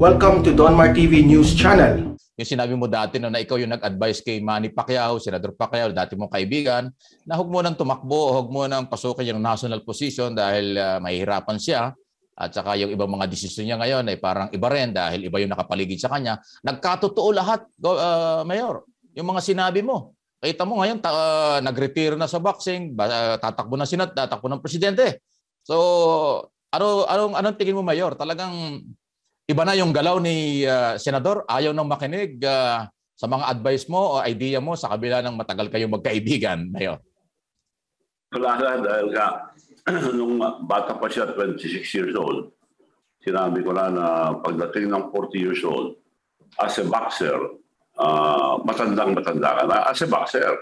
Welcome to Donmar TV News Channel. Yung sinabi mo dati no, na ikaw yung nag-advise kay Manny Pacquiao, Senador Pacquiao, dati mong kaibigan, na huwag mo nang tumakbo, huwag mo nang pasukin yung national position dahil mahihirapan siya. At saka yung ibang mga desisyon niya ngayon ay parang iba rin dahil iba yung nakapaligid sa kanya. Nagkatotoo lahat, Mayor, yung mga sinabi mo. Kita mo ngayon, nag-retire na sa boxing, tatakbo ng Senado, tatakbo ng Presidente. So, anong tingin mo, Mayor? Talagang iba na yung galaw ni Senador, ayaw nang makinig sa mga advice mo o idea mo sa kabila ng matagal kayong magkaibigan, Mayor. Wala na, dahil nung bata pa siya, 26 years old, sinabi ko na pagdating ng 40 years old, as a boxer, matandang-matanda ka na. As a boxer,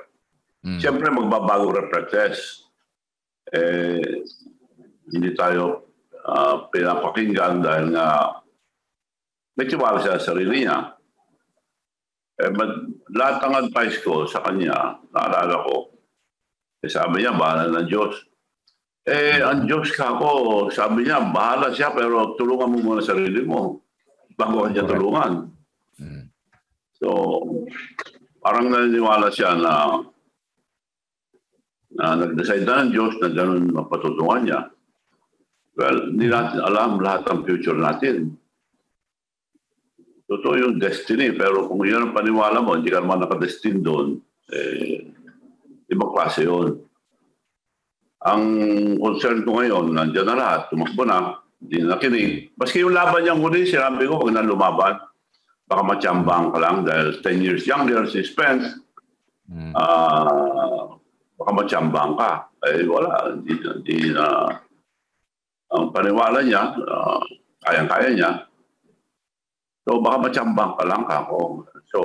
siyempre magbabago reflexes. Hindi tayo pinapakinggan dahil nga may tiwala siya sa sarili niya. Lahat ng advice ko sa kanya, naalala ko, sabi niya, bahala ng Diyos. Ang Diyos ka ako, sabi niya, bahala siya, pero tulungan mo muna sarili mo bago ka niya tulungan. So, parang naniniwala siya na nag-decide na ng Diyos na gano'n mapatutulungan niya. Well, hindi natin alam lahat ng future natin. Totoo yung destiny, pero kung yun ang paniwala mo, hindi ka naman nakadestin doon, ibang klase yun. Ang concern ko ngayon, nandiyan na lahat, tumakbo na, hindi na nakinig. Maski yung laban niyang huli, sinabi ko, huwag na lumaban. Baka matyambang ka lang dahil 10 years younger si Spence. Baka matyambang ka. Wala, hindi na. Ang paniwala niya, kayang-kaya niya. So baka matyambang ka lang kako. So,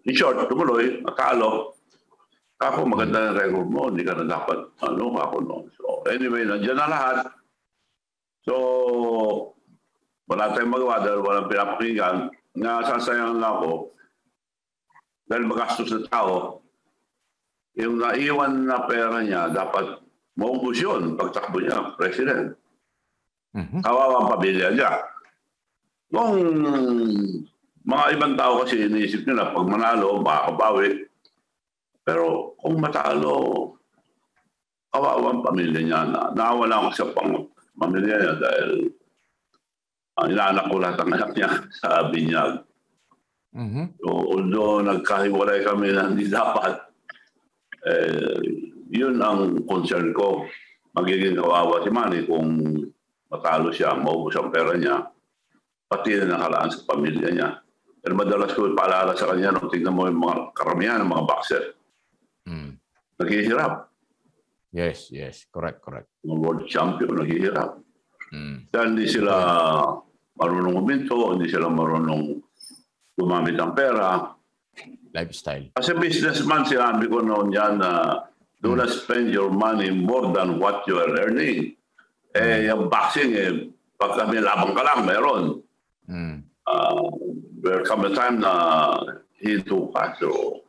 in short, tumuloy, natalo. Kako, maganda ng record mo, hindi ka na dapat, kako no. So anyway, nandiyan na lahat. So, wala tayong magawa dahil walang pinapakinggan. Nasasayangan lang ako dahil magastos na tao. Yung naiwan na pera niya, dapat maubos yun pagtakbo niya, President. Kawawa ang pamilya niya. Kung mga ibang tao kasi iniisip nila, pag manalo, makakabawi. Pero kung matalo, kawawa ang pamilya niya. Nawala ko sa pamilya niya dahil inaanak ko lahat ang anak niya sa binyag. So, although nagkahiwalay kami na hindi dapat, yun ang concern ko. Magiging kawawa si Manny kung matalo siya, maubos ang pera niya, pati na nakalaan sa pamilya niya. Pero madalas ko paalala sa kanya, nung tingnan mo yung mga karamihan ng mga boxer, naghihirap. Yes. Correct. Mga world champion, naghihirap. Dahil hindi sila marunong uminto, hindi sila marunong gumamit ng pera. Lifestyle. As a businessman, sinabi ko noon yan na do not spend your money more than what you are earning. Yung boxing, pagka may labang ka lang, meron. There come a time na hito ka. So,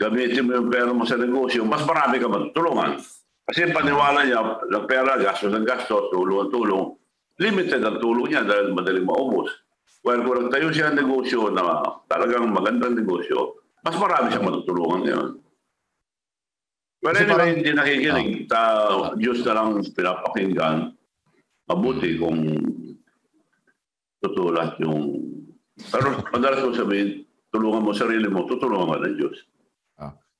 gamitin mo yung pera mo sa negosyo, mas marami ka matutulungan. Kasi paniwala niya, ng pera, gastos ng gastos, tulong. Limited ang tulong niya dahil madaling maubos. Well, kung nagtayo siya ang negosyo na talagang magandang negosyo, mas marami siyang matutulungan ngayon. Well, anyway, hindi nakikinig. Diyos na lang pinapakinggan. Mabuti kung tutulat yung... Pero madalas ko sabihin, tulungan mo sarili mo, tutulungan ka ng Diyos.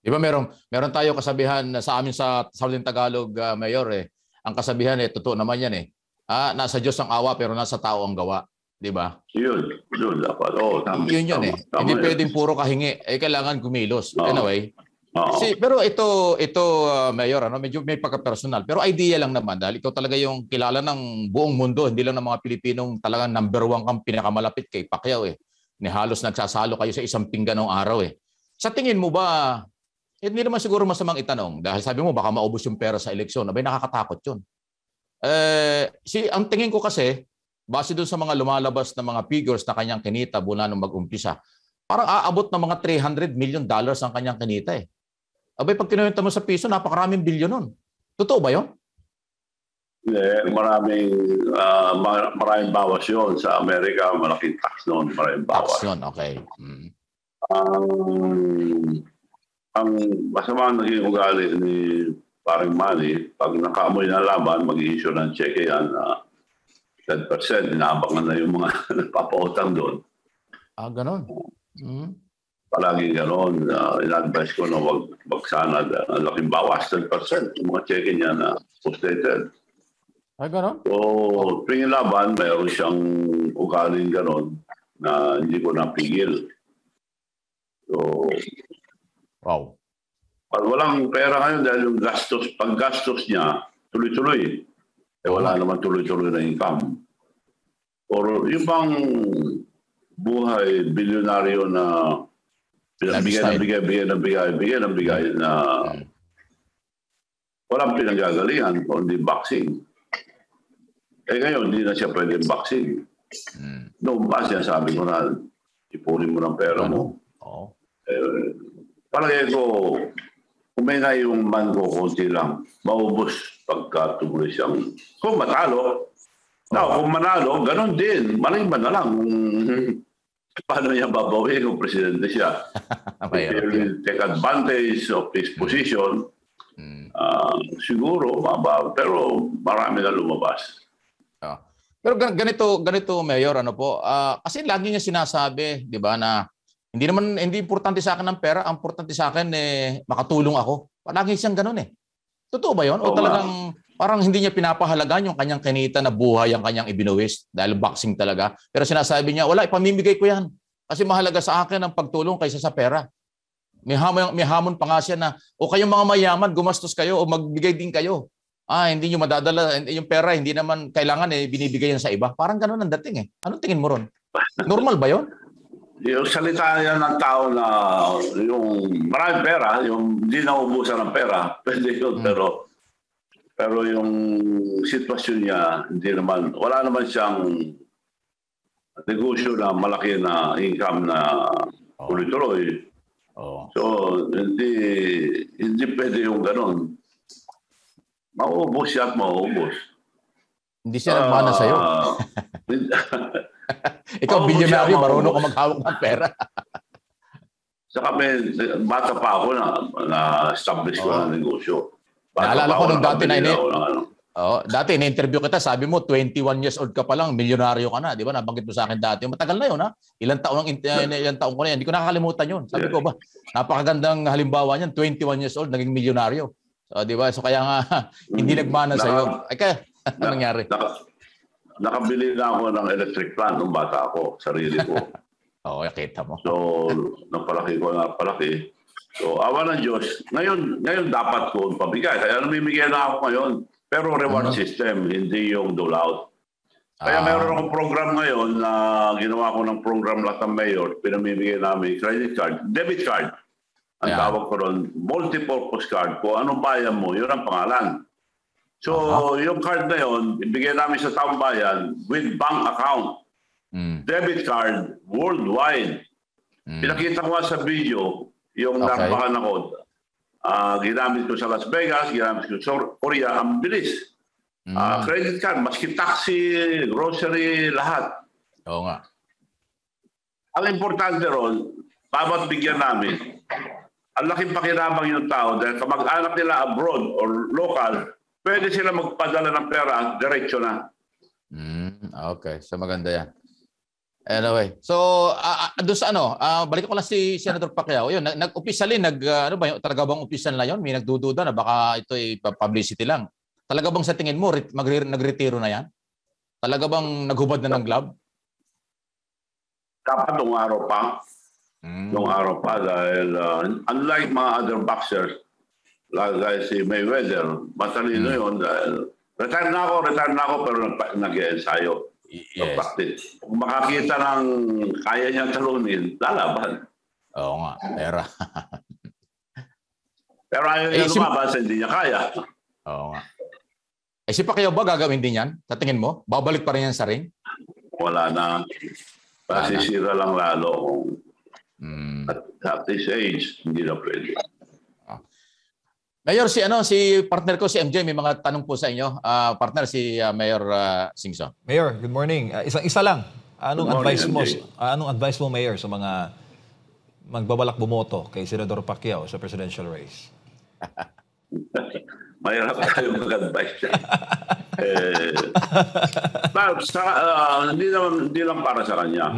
Di ba meron tayo kasabihan sa amin sa Southern Tagalog, Mayor, ang kasabihan totoo naman yan nasa Diyos ang awa pero nasa tao ang gawa. Di ba? Yun dapat. Yun yun. Hindi pwedeng puro kahingi. Kailangan kumilos. Anyway. Pero ito Mayor, medyo may pagka-personal. Pero idea lang naman dahil ikaw talaga yung kilala ng buong mundo. Hindi lang ng mga Pilipinong talagang number 1 kang pinakamalapit kay Pacquiao Ni halos nagsasalo kayo sa isang pinggan ng araw Sa tingin mo ba, hindi naman siguro masamang itanong dahil sabi mo baka maubos yung pera sa eleksyon. Abay, nakakatakot yun. Ang tingin ko kasi, base doon sa mga lumalabas na mga figures na kanyang kinita mula nung mag-umpisa, parang aabot ng mga $300 million ang kanyang kinita Abay, pag kinuwenta mo sa piso, napakaraming bilyon nun. Totoo ba yun? Maraming bawas yun. Sa Amerika, malaking tax noon. Maraming bawas. Tax yun, okay. Ang masama naging ugali ni paring Manny, pag nakaamoy na laban, mag-i-issue ng cheque yan na 10%, inaabangan na yung mga nagpapautang doon. Ganon. Palagi ganon. In-advise ko na wag sana ang laking bawas, 10%. Yung mga cheque niya na post-dated. Ganon? So, tuwing laban, mayroon siyang ugaling ganon na hindi ko napigil. So, wow. Pag walang pera ngayon dahil yung paggastos niya, tuloy-tuloy. Wala naman tuloy-tuloy na income. Or yung bang buhay, bilyonaryo na bigay na walang pinanggagalingan, kundi boxing. Ngayon, hindi na siya pwede boxing. Noong ba siya sabi ko na, ipunin mo ng pera mo. Palagay ko, kung may na yung man ko, konti lang, maubos pagka tuloy siyang, kung matalo, kung manalo, ganon din, maling ba na lang, paano niya babawi kung presidente siya? If he will take advantage of his position, siguro, pero marami na lumabas. Pero ganito Mayor, ano po, kasi lagi niya sinasabi, di ba, na hindi importante sa akin ng pera, ang importante sa akin makatulong ako. Palagi siyang ganoon eh. Totoo ba 'yon? O talagang parang hindi niya pinapahalagan yung kanyang kinita na buhay ang kanyang ibinuwis dahil boxing talaga. Pero sinasabi niya, wala, ipamimigay ko 'yan. Kasi mahalaga sa akin ang pagtulong kaysa sa pera. May hamon pa nga siya na, o kayong mga mayaman, gumastos kayo o magbigay din kayo. Hindi niyo madadala yung pera, hindi naman kailangan binibigay yan sa iba. Parang ganoon ang dating eh. Anong tingin mo ron? Normal ba 'yon? Yung salita yan ng tao na yung maraming pera, yung hindi naubusan ng pera, pwede yun, pero yung sitwasyon niya, hindi naman, wala naman siyang negosyo na malaki na income na tuloy-tuloy. So, hindi pwede yung ganon. Mauubos siya at mauubos. Hindi siya nagmana sa'yo. Ikaw, bilyonaryo, marunong ka maghawak ng pera. Saka bata pa ako na-establish ko ng negosyo. Naalala ko nung dati in-interview kita, sabi mo 21 years old ka pa lang, milyonaryo ka na, di ba? Nabanggit mo sa akin dati. Matagal na 'yon, ha? Ilang taon ko na 'yan. Hindi ko nakakalimutan 'yon. Sabi ko ba, napakagandang halimbawa niyan, 21 years old naging milyonaryo. So, di ba? So kaya nga hindi nagmana sa iyo. Ay kaya ano nangyari? Nakabili na ako ng electric fan nung bata ako, sarili ko. Kita mo. So, napalaki ko. So, awa ng Diyos. Ngayon dapat ko pabigay. Kaya namimigay na ako ngayon. Pero reward system, hindi yung dole out. Kaya meron akong program ngayon na ginawa ko ng program lahat ng mayor. Pinamimigay namin credit card, debit card. Ang tawag ko ron, multi-purpose card. Kung anong bayan mo, yun ang pangalan. So, yung card na yun, ibigay namin sa taong bayan with bank account. Debit card worldwide. Pinakita ko sa video yung napakan ako. Ginamit ko sa Las Vegas, ginamit ko sa Korea. Ang bilis. Credit card, maski taxi, grocery, lahat. Oo nga. Ang importante ron, bawat bigyan namin, ang laking pakinabang yung tao dahil kamag-anak nila abroad or local, pwede sila magpadala ng pera, diretso na. Okay, so maganda yan. Anyway, so doon sa balik ko lang si Senator Pacquiao. Yun, nag-officially, talaga bang official na yun? May nagdududa na baka ito ay publicity lang. Talaga bang sa tingin mo, nagretiro na yan? Talaga bang naghubad na ng glove? Dapat nung araw pa. Nung araw pa dahil unlike mga other boxers, like si Mayweather, matalino yun dahil retire na ako pero nag-ensayo. Yes. Kung makakita ng kaya niyang talunin, lalaban. Oo nga, pera. Pero ayaw niya lumabas, hindi niya kaya. Oo nga. Si Pacquiao ba gagawin din yan? Sa tingin mo? Babalik pa rin yan sa ring? Wala na. Pasisira lang lalo kung at this age, hindi na pwede. Mayor, si partner ko, si MJ, may mga tanong po sa inyo. Partner, si Mayor Singson. Mayor, good morning. Isa lang. Anong Good morning, advice mo? MJ. Anong advice mo, Mayor, sa mga magbabalak bumoto kay Senador Pacquiao sa presidential race? Mahirap tayo mag-advise. Hindi lang para sa kanya.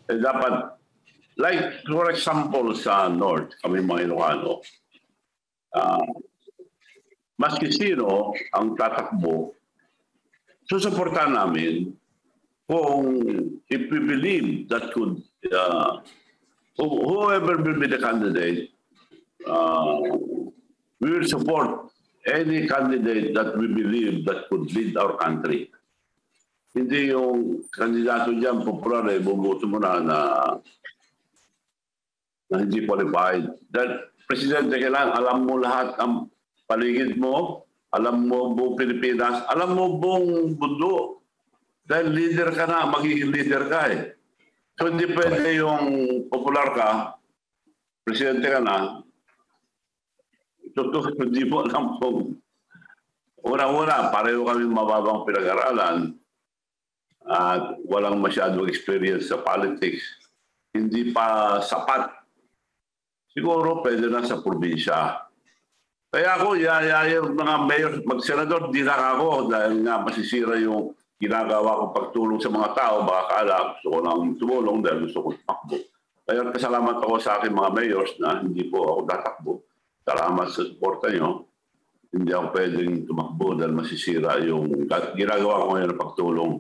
Dapat, like for example sa North, kami mga Ilocano, maski sino ang tatakbo, susuportahan namin kung if we believe that could, whoever will be the candidate, we will support any candidate that we believe that could lead our country. Hindi yung kandidato dyan, popular, bumoto mo na hindi qualified. Dahil Presidente, kailangan alam mo lahat ang paligid mo, alam mo buong Pilipinas, alam mo buong mundo. Dahil leader ka na, magiging leader ka eh. So hindi pwede yung popular ka, Presidente ka na, totoo, hindi mo alam kung una-una, pareho kami mababang pinag-aralan at walang masyadong experience sa politics. Hindi pa sapat. Siguro pwede na sa probinsya. Kaya ako, yung mga mayor, mag-senador, di na ako dahil nga masisira yung ginagawa kong pagtulong sa mga tao. Baka kala, gusto ko lang tumulong dahil gusto ko tumakbo. Kaya kasalamat ako sa aking mga mayors na hindi po ako tatakbo. Salamat sa suporta nyo. Hindi ako pwedeng tumakbo dahil masisira yung ginagawa ko ngayon na pagtulong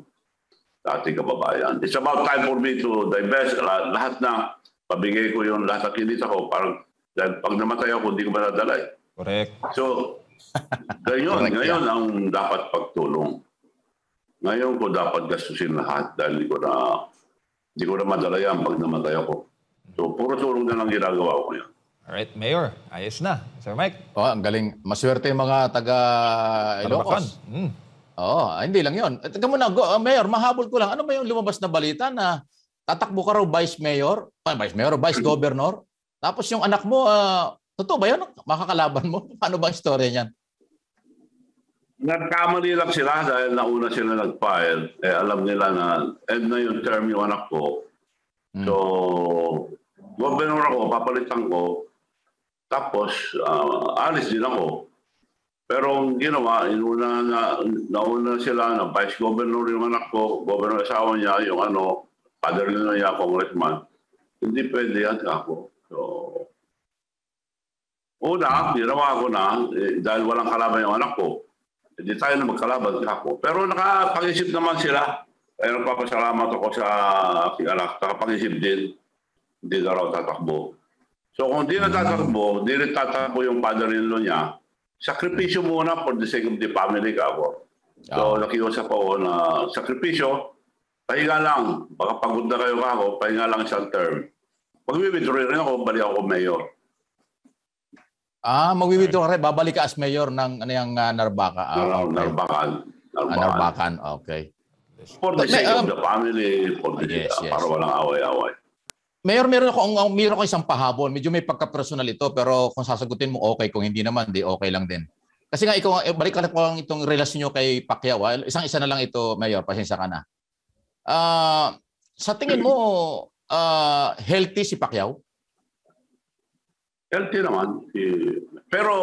sa ating kababayan. It's about time for me to divest lahat na pabigay ko yung lahat ng kinita ko. Parang dahil pag namatay ako, hindi ko manadala eh. Correct. So, ngayon ang dapat pagtulong. Ngayon ko dapat gastusin lahat dahil hindi ko na madala yan pag namatay ako. So, puro tulong na lang ginagawa ko ngayon. Alright, Mayor. Ayos na. Sir Mike. Ang galing. Maswerte yung mga taga Ilocos. Hindi lang yun. Teka muna, Mayor, mahabol ko lang. Ano ba yung lumabas na balita na tatakbo ka raw Vice Mayor, Vice Governor? Tapos yung anak mo, totoo ba yun? Makakalaban mo? Paano ba ang story niyan? Nagkamali lang sila dahil nauna sila nag-file. Alam nila na end na yung term yung anak ko. So, governor ako, papalitan ko. Tapos, alis din ako. Pero ang ginawa, nauna sila na vice governor yung anak ko, governor asawa niya, yung father-in-law niya, congressman. Hindi pwede yan ako. So, ginawa ko na, dahil walang kalaban yung anak ko. Hindi tayo na magkalaban ako. Pero nakapag-isip naman sila. Kaya nagpapasalamat ako sa aking anak. Nakapag-isip din, hindi na raw tatakbo. So kung di na tatakbo, di rin tatakbo yung father-in-law niya, sakripisyo muna for the sake of the family ka ako. So nakiusap ako na sakripisyo, pahinga lang. Baka pagod na kayo ako, pahinga lang isang term. Pag-withdraw rin ako, balik ako mayor. Mag-withdraw ka rin, babalik ka as mayor ng Narbaca. Narbacan. Okay. For the sake of the family, para walang away-away. Mayor, meron ako isang pahabol. Medyo may pagka-personal ito, pero kung sasagutin mo okay, kung hindi naman, di okay lang din. Kasi nga, balik ka lang itong relasyon nyo kay Pacquiao. Isang-isa na lang ito, Mayor, pasensya ka na. Sa tingin mo, healthy si Pacquiao? Healthy naman. Pero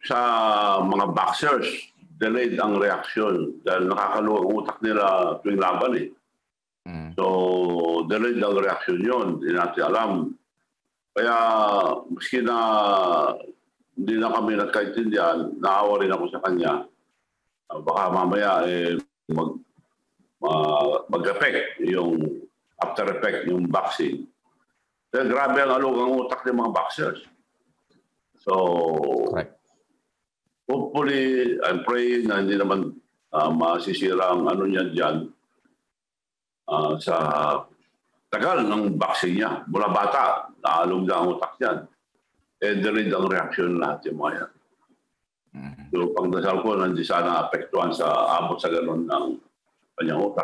sa mga boxers, delayed ang reaksyon dahil nakakaluwag ang utak nila tuwing laban eh. So, delayed ang reaksyon yun. Hindi natin alam. Kaya, maski na hindi na kami nagkaintindihan, naawa rin ako sa kanya. Baka mamaya mag-effect yung after effect, yung boxing. Kaya grabe ang alugang utak ng mga boxers. So, correct. Hopefully, I'm praying na hindi naman masisira ang niya dyan sa tagal ng boxing niya. Mula bata, naalog na ang utak niyan. Delayed ang reaksyon lahat yung mga yan. So, pagdasal ko, hindi sana apektuhan sa abot sa ganun ng kanyang utak.